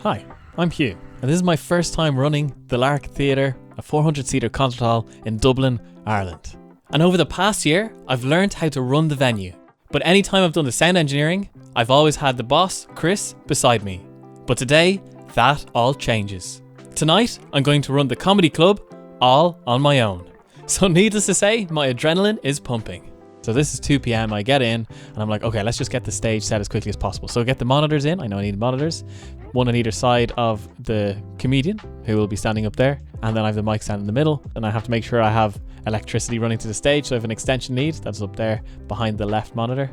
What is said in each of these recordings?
Hi, I'm Hugh, and this is my first time running the Lark Theatre, a 400-seater concert hall in Dublin, Ireland. And over the past year, I've learned how to run the venue. But anytime I've done the sound engineering, I've always had the boss, Chris, beside me. But today, that all changes. Tonight, I'm going to run the comedy club all on my own. So needless to say, my adrenaline is pumping. So this is 2 p.m, I get in, and I'm like, okay, let's just get the stage set as quickly as possible. So I get the monitors in, I know I need monitors, one on either side of the comedian, who will be standing up there, and then I have the mic stand in the middle, and I have to make sure I have electricity running to the stage, so I have an extension lead, that's up there behind the left monitor,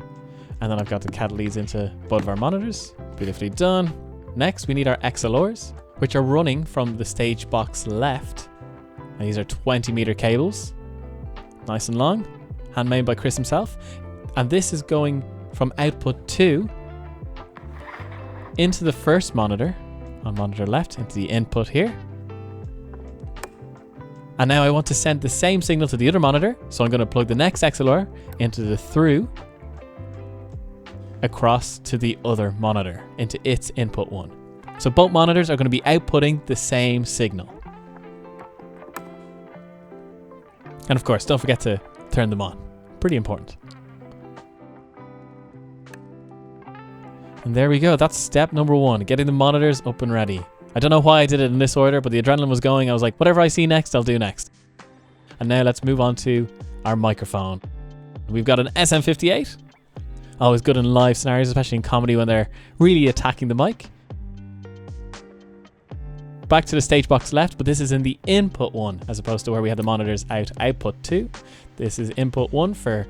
and then I've got the cattle leads into both of our monitors, beautifully done. Next, we need our XLRs, which are running from the stage box left, and these are 20-meter cables, nice and long, handmade by Chris himself, and this is going from output 2 into the first monitor on monitor left, into the input here. And now I want to send the same signal to the other monitor, so I'm going to plug the next XLR into the through across to the other monitor into its input 1. So both monitors are going to be outputting the same signal. And of course, don't forget to turn them on. Pretty important. And there we go, that's step number 1, getting the monitors up and ready. I don't know why I did it in this order, but the adrenaline was going. I was like, whatever I see next, I'll do next. And now let's move on to our microphone. We've got an SM58. Always good in live scenarios, especially in comedy when they're really attacking the mic. Back to the stage box left, but this is in the input 1 as opposed to where we had the monitors out output 2. This is input 1 for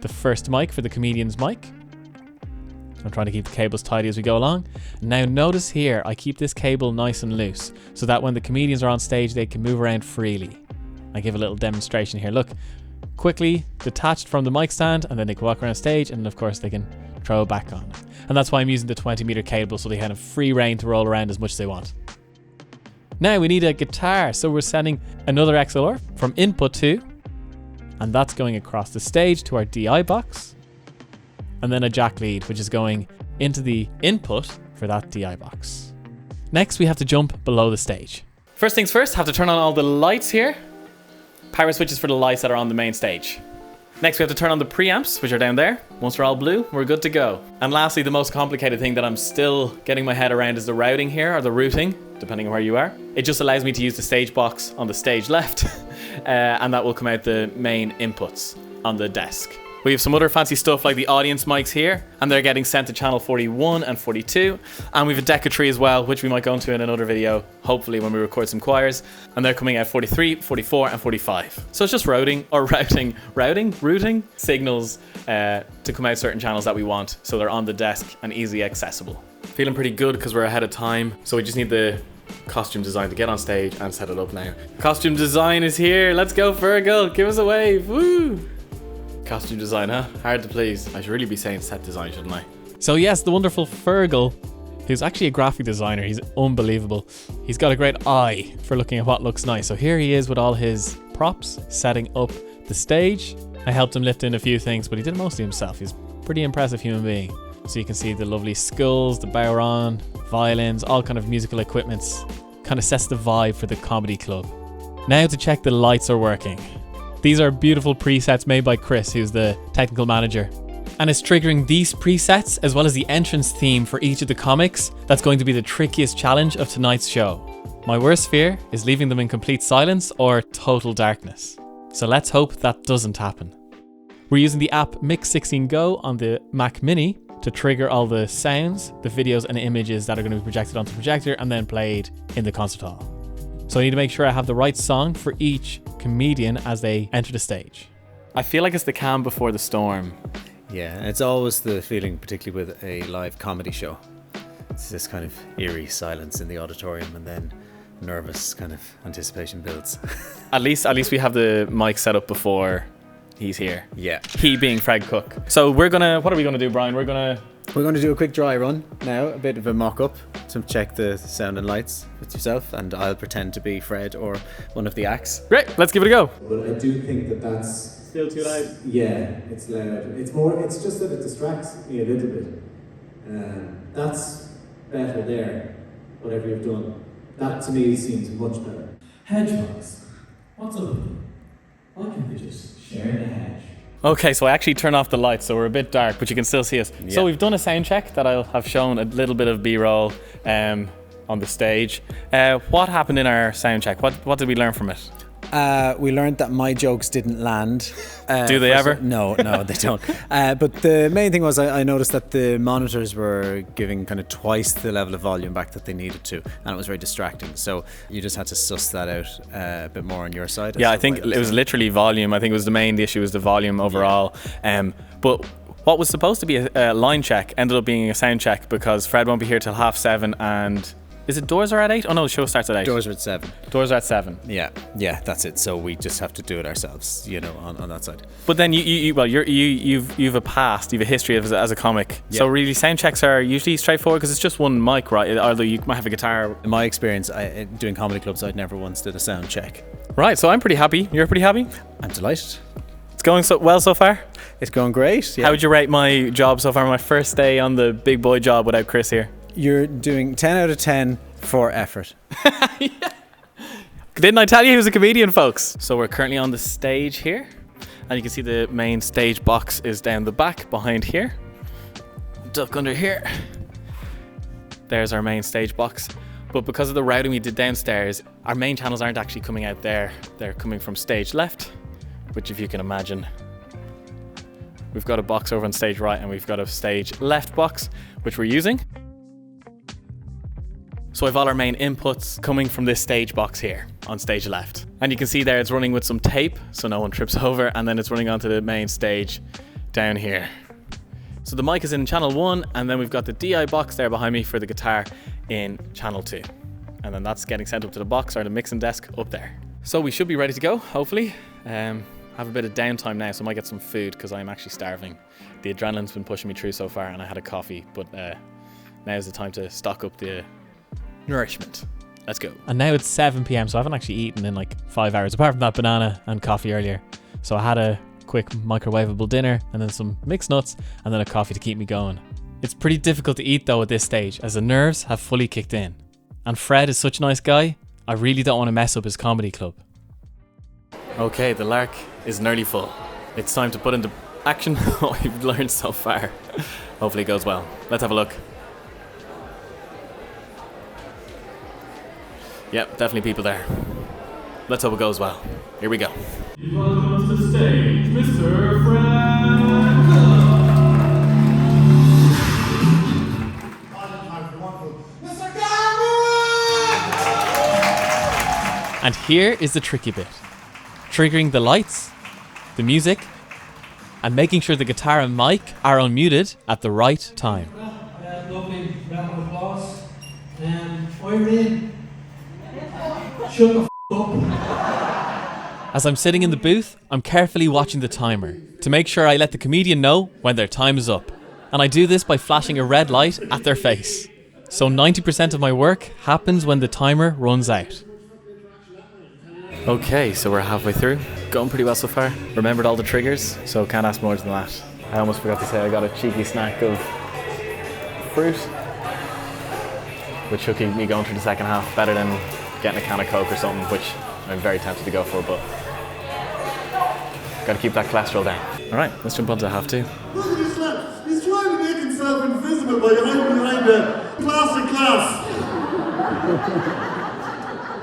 the first mic, for the comedian's mic. I'm trying to keep the cables tidy as we go along. Now notice here, I keep this cable nice and loose so that when the comedians are on stage, they can move around freely. I give a little demonstration here. Look, quickly detached from the mic stand, and then they can walk around stage, and of course they can throw it back on. And that's why I'm using the 20-meter cable, so they have free reign to roll around as much as they want. Now we need a guitar, so we're sending another XLR from input 2, and that's going across the stage to our DI box, and then a jack lead, which is going into the input for that DI box. Next, we have to jump below the stage. First things first, have to turn on all the lights here. Power switches for the lights that are on the main stage. Next, we have to turn on the preamps, which are down there. Once they're all blue, we're good to go. And lastly, the most complicated thing that I'm still getting my head around is the routing here, or the routing, depending on where you are. It just allows me to use the stage box on the stage left, and that will come out the main inputs on the desk. We have some other fancy stuff like the audience mics here, and they're getting sent to channel 41 and 42. And we have a decatry as well, which we might go into in another video, hopefully when we record some choirs. And they're coming out 43, 44 and 45. So it's just routing signals to come out certain channels that we want, so they're on the desk and easily accessible. Feeling pretty good because we're ahead of time, so we just need the costume design to get on stage and set it up now. Costume design is here. Let's go, Fergal. Give us a wave. Woo! Costume design, huh? Hard to please. I should really be saying set design, shouldn't I? So yes, the wonderful Fergal, who's actually a graphic designer. He's unbelievable. He's got a great eye for looking at what looks nice. So here he is with all his props, setting up the stage. I helped him lift in a few things, but he did it mostly himself. He's a pretty impressive human being. So you can see the lovely skulls, the bodhrán, violins, all kind of musical equipments. Kind of sets the vibe for the comedy club. Now to check the lights are working. These are beautiful presets made by Chris, who's the technical manager. And it's triggering these presets, as well as the entrance theme for each of the comics, that's going to be the trickiest challenge of tonight's show. My worst fear is leaving them in complete silence or total darkness. So let's hope that doesn't happen. We're using the app Mix 16 Go on the Mac Mini to trigger all the sounds, the videos and images that are going to be projected onto the projector and then played in the concert hall. So I need to make sure I have the right song for each comedian as they enter the stage. I feel like it's the calm before the storm. Yeah, it's always the feeling, particularly with a live comedy show. It's this kind of eerie silence in the auditorium, and then nervous kind of anticipation builds. At least we have the mic set up before he's here. Yeah. He being Fred Cook. So what are we gonna do, Brian? We're going to do a quick dry run now, a bit of a mock-up to check the sound and lights with yourself, and I'll pretend to be Fred or one of the acts. Great, let's give it a go. But I do think that that's... Still too loud? Yeah, it's loud. It's just that it distracts me a little bit. That's better there. whatever you've done. That to me seems much better. Hedgehogs. What's up with them? Why can't they just share the hedge? Okay, so I actually turned off the lights, so we're a bit dark, but you can still see us. Yeah. So we've done a sound check that I'll have shown a little bit of B-roll on the stage. What happened in our sound check? What did we learn from it? We learned that my jokes didn't land. Do they ever? No, they don't. But the main thing was I noticed that the monitors were giving kind of twice the level of volume back that they needed to, and it was very distracting. So you just had to suss that out a bit more on your side. Yeah, I think it was literally volume. I think it was the main issue was the volume overall. But what was supposed to be a line check ended up being a sound check because Fred won't be here till 7:30 and... Is it doors are at 8? Oh no, the show starts at 8. Doors are at 7. Doors are at 7. Yeah, that's it. So we just have to do it ourselves, on that side. But then you've a past, you've a history as a comic. Yeah. So really, sound checks are usually straightforward because it's just one mic, right? Although you might have a guitar. In my experience, doing comedy clubs, I'd never once did a sound check. Right. So I'm pretty happy. You're pretty happy. I'm delighted. It's going so well so far. It's going great. Yeah. How would you rate my job so far? My first day on the big boy job without Chris here. You're doing 10 out of 10 for effort. Yeah. Didn't I tell you he was a comedian, folks? So we're currently on the stage here, and you can see the main stage box is down the back behind here. Duck under here. There's our main stage box. But because of the routing we did downstairs, our main channels aren't actually coming out there. They're coming from stage left, which if you can imagine, we've got a box over on stage right and we've got a stage left box, which we're using. So I have all our main inputs coming from this stage box here on stage left. And you can see there it's running with some tape so no one trips over, and then it's running onto the main stage down here. So the mic is in channel 1, and then we've got the DI box there behind me for the guitar in channel 2. And then that's getting sent up to the box or the mixing desk up there. So we should be ready to go, hopefully. Have a bit of downtime now, so I might get some food because I'm actually starving. The adrenaline's been pushing me through so far, and I had a coffee, but now's the time to stock up the nourishment. Let's go. And now it's 7 p.m, so I haven't actually eaten in like 5 hours, apart from that banana and coffee earlier. So I had a quick microwavable dinner and then some mixed nuts and then a coffee to keep me going. It's pretty difficult to eat though at this stage, as the nerves have fully kicked in. And Fred is such a nice guy, I really don't want to mess up his comedy club. Okay, the Lark is nearly full. It's time to put into action what we've learned so far. Hopefully it goes well. Let's have a look. Yep, definitely people there. Let's hope it goes well. Here we go. Welcome to the stage, Mr. Frank. And here is the tricky bit. Triggering the lights, the music, and making sure the guitar and mic are unmuted at the right time. Lovely round of applause. Irene, shut the up. As I'm sitting in the booth, I'm carefully watching the timer to make sure I let the comedian know when their time is up. And I do this by flashing a red light at their face. So 90% of my work happens when the timer runs out. Okay, so we're halfway through. Going pretty well so far. Remembered all the triggers, so can't ask more than that. I almost forgot to say I got a cheeky snack of fruit, which should keep me going through the second half better than getting a can of Coke or something, which I'm very tempted to go for, but gotta keep that cholesterol down. Alright, let's jump on to half 2. Look at this lad. He's trying to make himself invisible by hiding behind the plastic glass.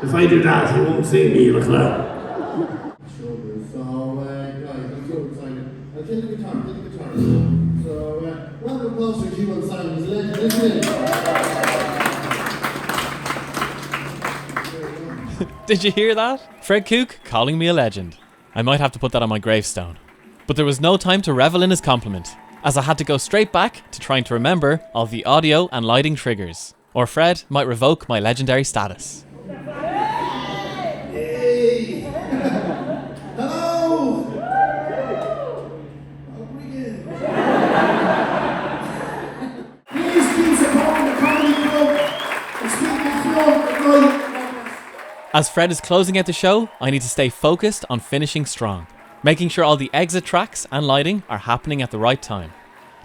If I do that, he won't see me, look like. Shoulders, so, guys, I'm so excited. I'll take the guitar, So, round of applause for Hugh AKA. He's a legend, isn't he? Did you hear that? Fred Kook calling me a legend. I might have to put that on my gravestone. But there was no time to revel in his compliment, as I had to go straight back to trying to remember all the audio and lighting triggers, or Fred might revoke my legendary status. Hey! Hello! Please keep supporting the comedy club. It's people feel right. As Fred is closing out the show, I need to stay focused on finishing strong, making sure all the exit tracks and lighting are happening at the right time.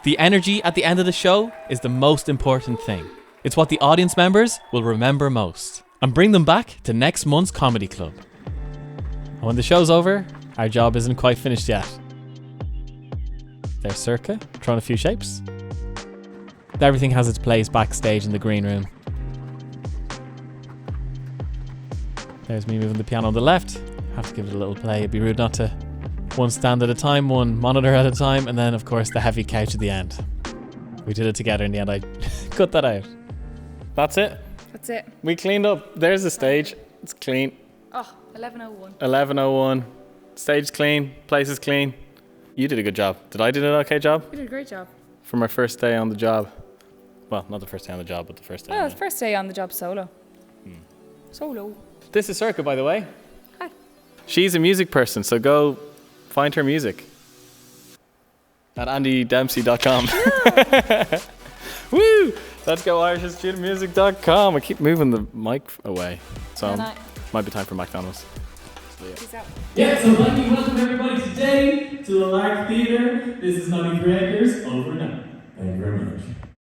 The energy at the end of the show is the most important thing. It's what the audience members will remember most and bring them back to next month's comedy club. And when the show's over, our job isn't quite finished yet. There's Circa, throwing a few shapes. Everything has its place backstage in the green room. There's me moving the piano on the left. Have to give it a little play. It'd be rude not to. One stand at a time, one monitor at a time, and then of course the heavy couch at the end. We did it together in the end. I cut that out. That's it. That's it. We cleaned up. There's the stage. It's clean. Oh, 11:01. 11:01. Stage is clean. Place is clean. You did a good job. Did I do an okay job? You did a great job. For my first day on the job. Well, not the first day on the job, but the first day. Oh, it's first day on the job solo. Solo. This is Circa, by the way. Hi. She's a music person, so go find her music at andydempsey.com. Woo! Let's go irishstudentmusic.com. I keep moving the mic away, so might be time for McDonald's. Peace out. Yeah, so let me welcome everybody today to the Lark Theatre. This is 93 Acres, over and out. Thank you very much.